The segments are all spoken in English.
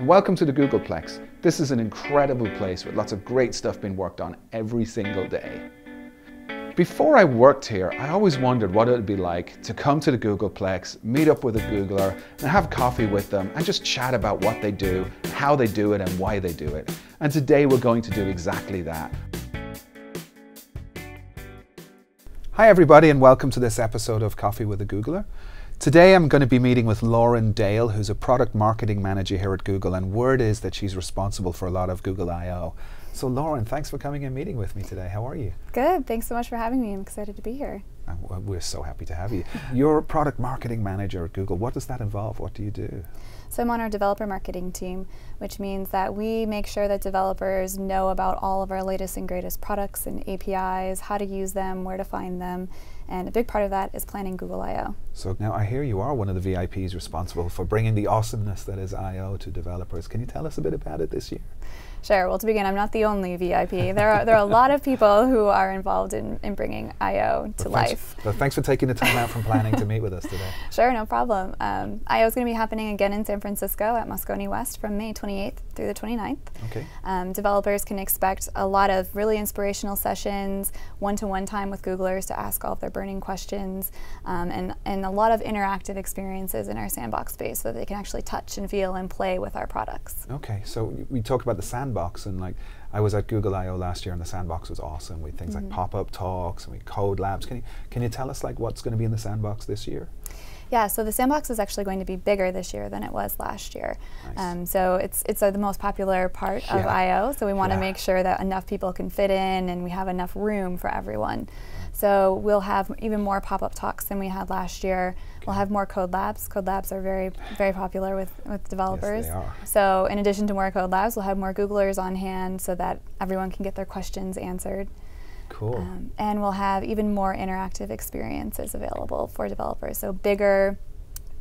and welcome to the Googleplex. This is an incredible place with lots of great stuff being worked on every single day. Before I worked here, I always wondered what it would be like to come to the Googleplex, meet up with a Googler, and have coffee with them and just chat about what they do, how they do it, and why they do it. And today we're going to do exactly that. Hi everybody, and welcome to this episode of Coffee with a Googler. Today I'm going to be meeting with Lauren Dale, who's a product marketing manager here at Google, and word is that she's responsible for a lot of Google I/O. So Lauren, thanks for coming and meeting with me today. How are you? Good, thanks so much for having me. I'm excited to be here. We're so happy to have you. You're a product marketing manager at Google. What does that involve? What do you do? So I'm on our developer marketing team, which means that we make sure that developers know about all of our latest and greatest products and APIs, how to use them, where to find them, and a big part of that is planning Google I/O. So now I hear you are one of the VIPs responsible for bringing the awesomeness that is I/O to developers. Can you tell us a bit about it this year? Sure. Well, to begin, I'm not the only VIP. There are a lot of people who are involved in bringing I/O to life. Thanks for taking the time out from planning to meet with us today. Sure, no problem. I/O is going to be happening again in San Francisco at Moscone West from May 28th through the 29th. Okay. Developers can expect a lot of really inspirational sessions, one-to-one time with Googlers to ask all of their burning questions, and a lot of interactive experiences in our Sandbox space so that they can actually touch and feel and play with our products. Okay, so we talk about the Sandbox, and like I was at Google I/O last year and the Sandbox was awesome. We had things like pop-up talks and we code labs. Can you tell us like what's going to be in the Sandbox this year? Yeah, so the Sandbox is actually going to be bigger this year than it was last year. Nice. So it's the most popular part of I/O, so we want to make sure that enough people can fit in and we have enough room for everyone. So we'll have even more pop-up talks than we had last year. Okay. We'll have more code labs. Code labs are very, very popular with developers. Yes, they are. So in addition to more code labs, we'll have more Googlers on hand so that everyone can get their questions answered. Cool. And we'll have even more interactive experiences available for developers. So bigger,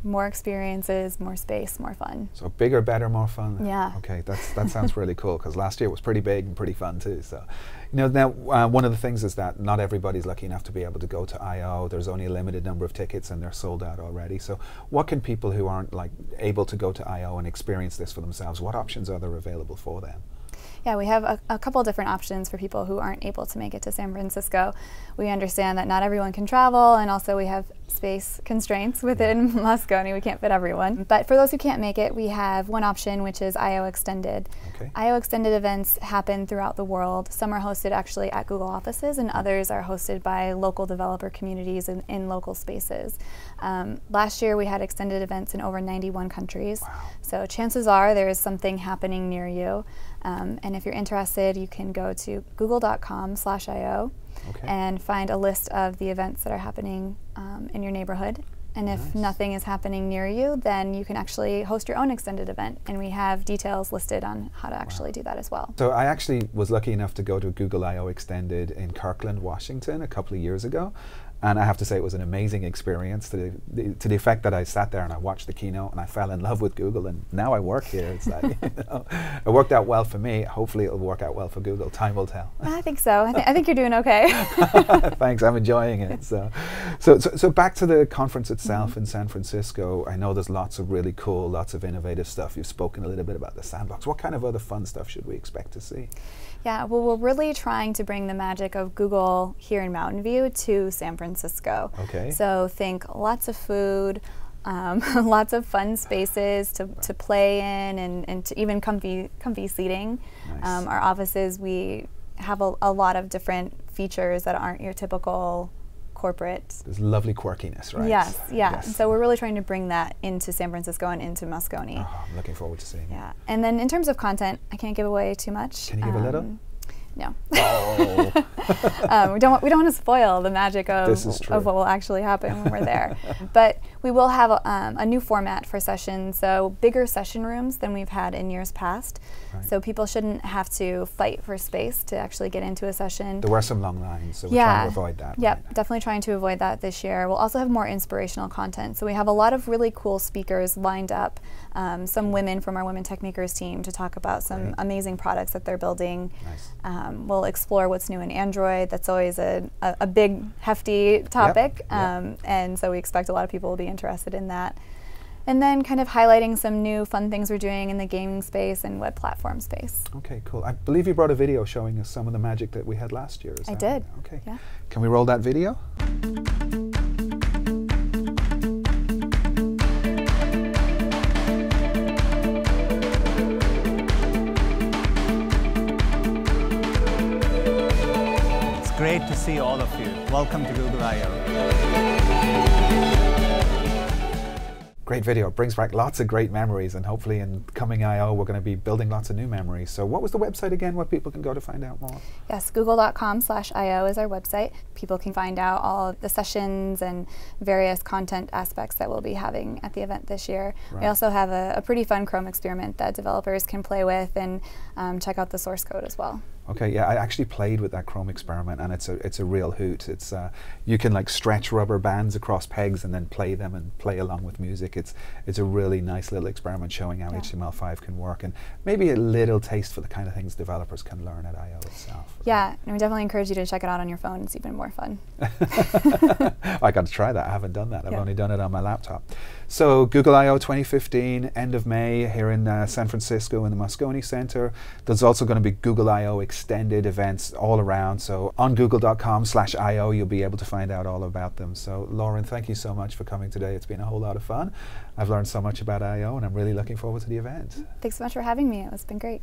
more experiences, more space, more fun. So bigger, better, more fun. Yeah. Okay, that sounds really cool because last year it was pretty big and pretty fun too. So, you know, now one of the things is that not everybody's lucky enough to be able to go to I/O. There's only a limited number of tickets and they're sold out already. So, what can people who aren't like able to go to I/O and experience this for themselves? What options are there available for them? Yeah, we have a couple different options for people who aren't able to make it to San Francisco. We understand that not everyone can travel, and also we have space constraints within Moscone. We can't fit everyone. But for those who can't make it, we have one option, which is I/O Extended. Okay. I/O Extended events happen throughout the world. Some are hosted actually at Google offices, and others are hosted by local developer communities in local spaces. Last year, we had extended events in over 91 countries. Wow. So chances are there is something happening near you. And if you're interested, you can go to google.com/IO and find a list of the events that are happening in your neighborhood. And if nothing is happening near you, then you can actually host your own extended event. And we have details listed on how to actually do that as well. So I actually was lucky enough to go to Google I/O Extended in Kirkland, Washington a couple of years ago. And I have to say it was an amazing experience to the effect that I sat there and I watched the keynote and I fell in love with Google, and now I work here. It's like, you know, it worked out well for me. Hopefully it'll work out well for Google. Time will tell. I think so. I think you're doing okay. Thanks, I'm enjoying it. So back to the conference itself in San Francisco. I know there's lots of really cool, lots of innovative stuff. You've spoken a little bit about the Sandbox. What kind of other fun stuff should we expect to see? Yeah, well, we're really trying to bring the magic of Google here in Mountain View to San Francisco. Okay. So think lots of food, lots of fun spaces to play in, and to even comfy seating. Nice. Our offices, we have a lot of different features that aren't your typical corporate. There's lovely quirkiness, right? Yes, yeah. Yes. So we're really trying to bring that into San Francisco and into Moscone. Oh, I'm looking forward to seeing it. Yeah, and then in terms of content, I can't give away too much. Can you give a little? No. Oh. We don't want to spoil the magic of what will actually happen when we're there. But we will have a new format for sessions, so bigger session rooms than we've had in years past. Right. So people shouldn't have to fight for space to actually get into a session. There were some long lines, so we're trying to avoid that. Yep, right? Definitely trying to avoid that this year. We'll also have more inspirational content. So we have a lot of really cool speakers lined up, some women from our Women Tech Makers team to talk about some amazing products that they're building. Nice. We'll explore what's new in Android. That's always a big, hefty topic, and so we expect a lot of people will be interested in that. And then kind of highlighting some new fun things we're doing in the gaming space and web platform space. Okay, cool. I believe you brought a video showing us some of the magic that we had last year. I did. Okay. Yeah. Can we roll that video? Great to see all of you. Welcome to Google I/O. Great video. It brings back lots of great memories, and hopefully in coming I/O we're going to be building lots of new memories. So what was the website again where people can go to find out more? Yes, google.com/IO is our website. People can find out all the sessions and various content aspects that we'll be having at the event this year. Right. We also have a pretty fun Chrome experiment that developers can play with and check out the source code as well. Okay, yeah, I actually played with that Chrome experiment, and it's a real hoot. It's you can like stretch rubber bands across pegs and then play them and play along with music. It's a really nice little experiment showing how HTML5 can work, and maybe a little taste for the kind of things developers can learn at I/O itself. Yeah, and we definitely encourage you to check it out on your phone. It's even more fun. I got to try that. I haven't done that. I've only done it on my laptop. So Google I/O 2015, end of May here in San Francisco in the Moscone Center. There's also going to be Google I/O extended events all around. So on google.com/IO you'll be able to find out all about them. So Lauren, thank you so much for coming today. It's been a whole lot of fun. I've learned so much about I/O, and I'm really looking forward to the event. Thanks so much for having me. It's been great.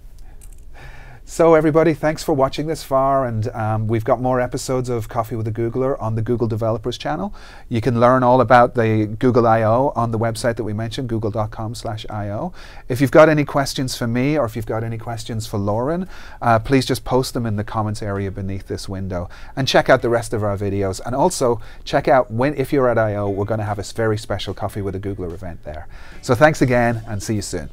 So everybody, thanks for watching this far, and we've got more episodes of Coffee with a Googler on the Google Developers channel. You can learn all about the Google I/O on the website that we mentioned, google.com/IO. If you've got any questions for me, or if you've got any questions for Lauren, please just post them in the comments area beneath this window. And check out the rest of our videos. And also check out if you're at I/O, we're going to have a very special Coffee with a Googler event there. So thanks again, and see you soon.